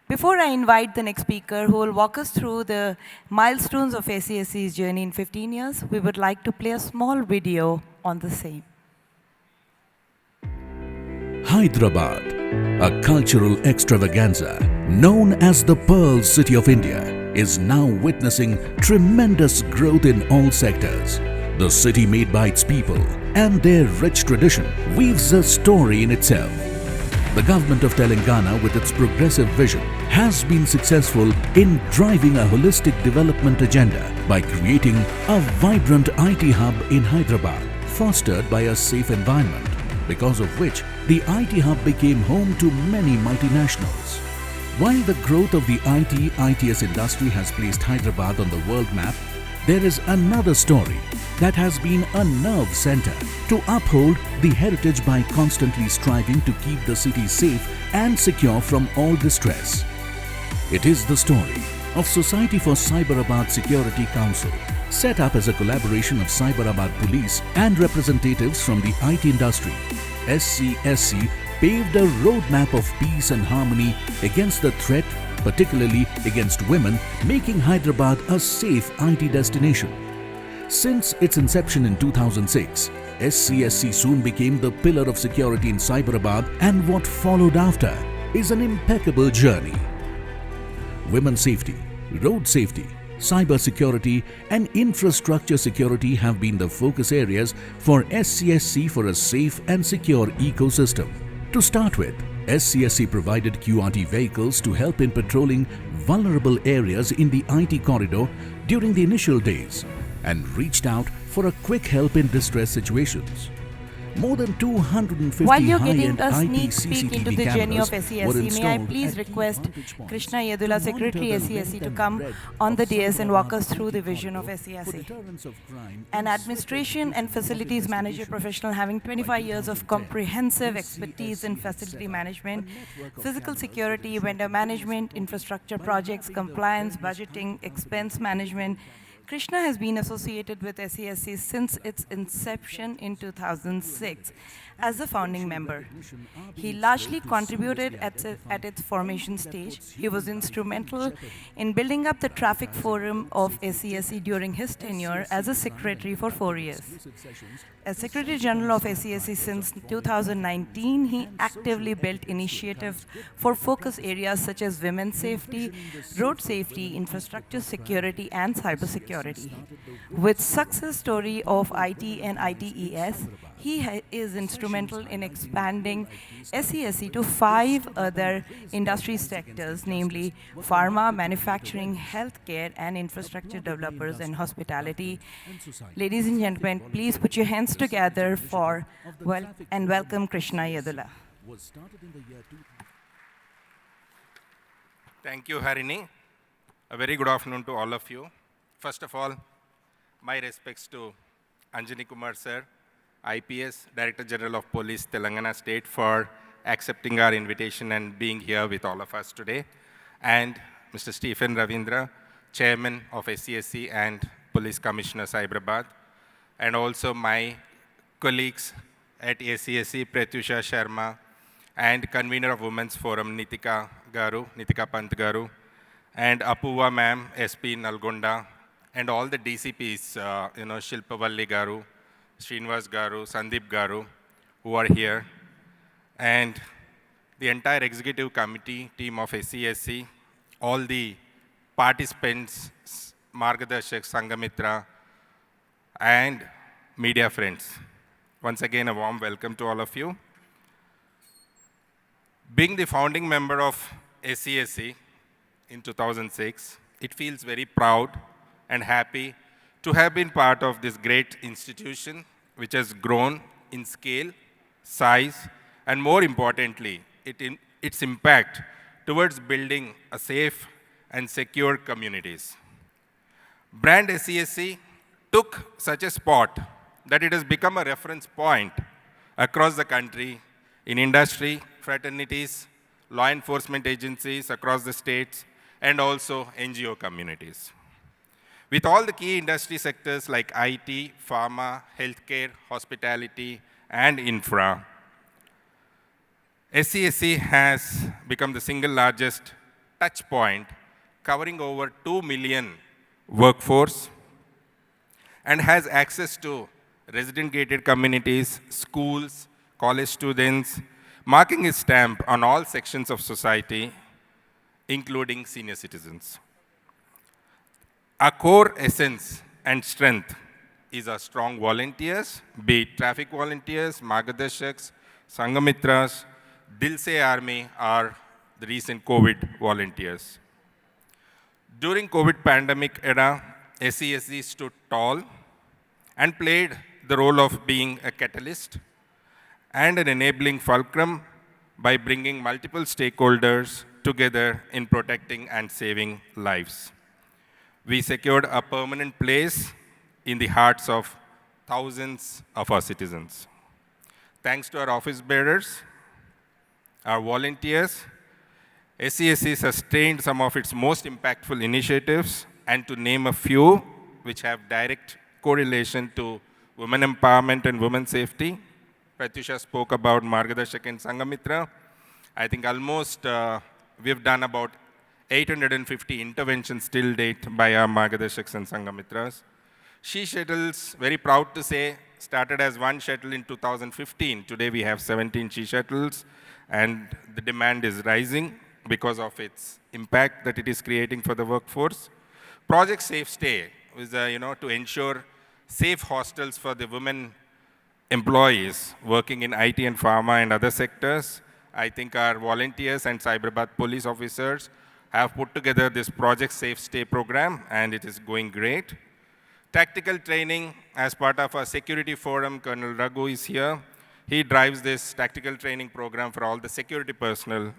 Before I invite the next speaker who will walk us through the milestones of SCSC's journey in 15 years, we would like to play a small video on the same. Hyderabad, a cultural extravaganza known as the Pearl City of India, is now witnessing tremendous growth in all sectors. The city made by its people and their rich tradition weaves a story in itself. The government of Telangana, with its progressive vision, has been successful in driving a holistic development agenda by creating a vibrant IT hub in Hyderabad, fostered by a safe environment, because of which the IT hub became home to many multinationals. While the growth of the ITS industry has placed Hyderabad on the world map, there is another story that has been a nerve center to uphold the heritage by constantly striving to keep the city safe and secure from all distress. It is the story of Society for Cyberabad Security Council, set up as a collaboration of Cyberabad police and representatives from the IT industry. SCSC paved a roadmap of peace and harmony against the threat, particularly against women, making Hyderabad a safe IT destination. Since its inception in 2006, SCSC soon became the pillar of security in Cyberabad, and what followed after is an impeccable journey. Women's safety, road safety, cyber security and infrastructure security have been the focus areas for SCSC for a safe and secure ecosystem. To start with, SCSC provided QRT vehicles to help in patrolling vulnerable areas in the IT corridor during the initial days and reached out for a quick help in distress situations. More than 250 While you're getting high-end a IP sneak peek into CCTV the journey of cameras were SCSC, may I installed please at request key vantage points Krishna Yedula, to Secretary monitor the SCSC, length to and come breadth on the of dais and walk us Cyberabad through the IT vision of corridor for SCSC. deterrence of crime An in administration and facilities manager professional having 25 years of comprehensive expertise in facility management, physical security, vendor management, infrastructure projects, compliance, budgeting, expense management. Krishna has been associated with SCSC since its inception in 2006 as a founding member. He largely contributed at its formation stage. He was instrumental in building up the traffic forum of SCSC during his tenure as a secretary for 4 years. As Secretary General of SCSC since 2019, he actively built initiatives for focus areas such as women's safety, road safety, infrastructure security, and cybersecurity. With success story of IT and ITES, he is instrumental in expanding SCSC to 5 other industry sectors, namely pharma, manufacturing, healthcare, and infrastructure developers and hospitality. Ladies and gentlemen, please put your hands together for and welcome Krishna Yedula. Thank you, Harini. A very good afternoon to all of you. First of all, my respects to Anjani Kumar Sir, IPS, Director General of Police, Telangana State, for accepting our invitation and being here with all of us today. And Mr. Stephen Ravindra, Chairman of SCSC and Police Commissioner, Cyberabad. And also my colleagues at SCSC, Pratyusha Sharma, and convener of Women's Forum, Nitika Pant Garu, and Apuva Ma'am, SP Nalgonda, and all the DCPs, Shilpa Valli Garu, Srinivas Garu, Sandeep Garu, who are here, and the entire executive committee team of SCSC, all the participants, margadarshis, sangamithras, and media friends. Once again, a warm welcome to all of you. Being the founding member of SCSC in 2006, it feels very proud and happy to have been part of this great institution which has grown in scale, size, and more importantly, its impact towards building a safe and secure communities. Brand SCSC took such a spot that it has become a reference point across the country in industry, fraternities, law enforcement agencies across the states, and also NGO communities. With all the key industry sectors like IT, pharma, healthcare, hospitality, and infra, SCSC has become the single largest touch point covering over 2 million workforce and has access to resident gated communities, schools, college students, marking its stamp on all sections of society, including senior citizens. Our core essence and strength is our strong volunteers, be it traffic volunteers, margadarshis, sangamithras, Dil Se Army, or the recent COVID volunteers. During COVID pandemic era, SCSC stood tall and played the role of being a catalyst and an enabling fulcrum by bringing multiple stakeholders together in protecting and saving lives. We secured a permanent place in the hearts of thousands of our citizens. Thanks to our office bearers, our volunteers, SCSC sustained some of its most impactful initiatives, and to name a few which have direct correlation to women empowerment and women safety. Pratyusha spoke about Margadarshak and Sangamitra. I think almost we've done about 850 interventions till date by our Margadarshaks and Sangamitras. She shuttles, very proud to say, started as one shuttle in 2015. Today we have 17 she shuttles, and the demand is rising because of its impact that it is creating for the workforce. Project Safe Stay is to ensure safe hostels for the women employees working in IT and pharma and other sectors. I think our volunteers and Cyberabad police officers have put together this Project Safe Stay program, and it is going great. Tactical training, as part of our security forum, Colonel Raghu is here. He drives this tactical training program for all the security personnel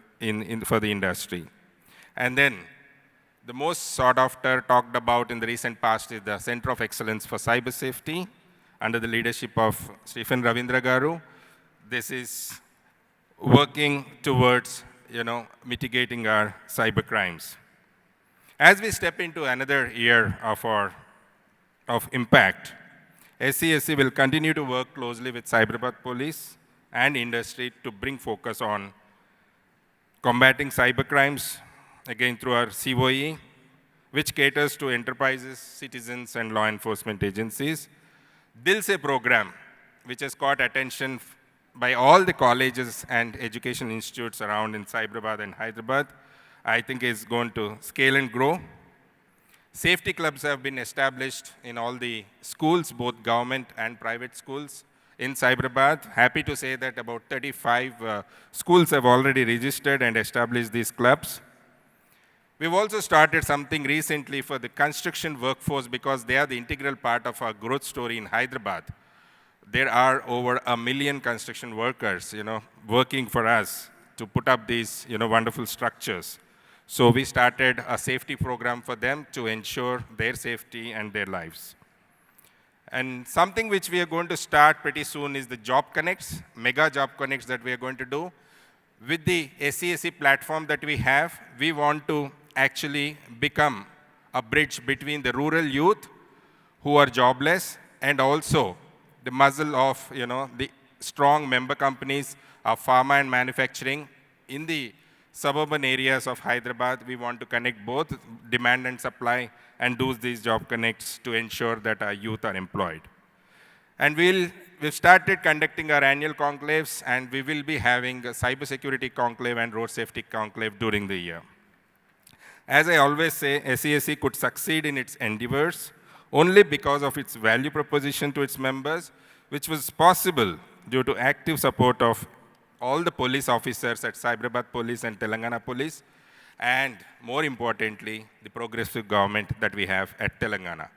for the industry. And then, the most sought after, talked about in the recent past is the Center of Excellence for Cyber Safety under the leadership of Krishna Yedula garu. This is working towards mitigating our cyber crimes. As we step into another year of impact, SCSC will continue to work closely with Cyberabad police and industry to bring focus on combating cyber crimes, again through our COE, which caters to enterprises, citizens, and law enforcement agencies. Dil Se program, which has caught attention by all the colleges and education institutes around in Cyberabad and Hyderabad, I think is going to scale and grow. Safety clubs have been established in all the schools, both government and private schools in Cyberabad. Happy to say that about 35 schools have already registered and established these clubs. We've also started something recently for the construction workforce because they are the integral part of our growth story in Hyderabad. There are over 1 million construction workers, working for us to put up these, wonderful structures. So we started a safety program for them to ensure their safety and their lives. And something which we are going to start pretty soon is the Job Connects, mega Job Connects that we are going to do. With the SCSC platform that we have, we want to actually become a bridge between the rural youth who are jobless and also the muzzle of the strong member companies of pharma and manufacturing in the suburban areas of Hyderabad. We want to connect both demand and supply and do these job connects to ensure that our youth are employed. And we've started conducting our annual conclaves, and we will be having a cybersecurity conclave and road safety conclave during the year. As I always say, SCSC could succeed in its endeavors only because of its value proposition to its members, which was possible due to active support of all the police officers at Cyberabad Police and Telangana Police, and more importantly, the progressive government that we have at Telangana.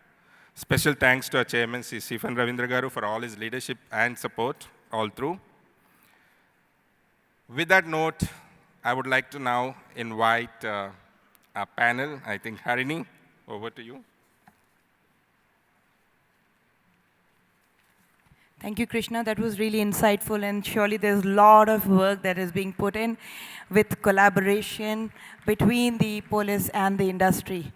Special thanks to our chairman, Krishna Yedula garu, for all his leadership and support all through. With that note, I would like to now invite our panel. I think, Harini, over to you. Thank you, Krishna. That was really insightful, and surely there's a lot of work that is being put in with collaboration between the police and the industry.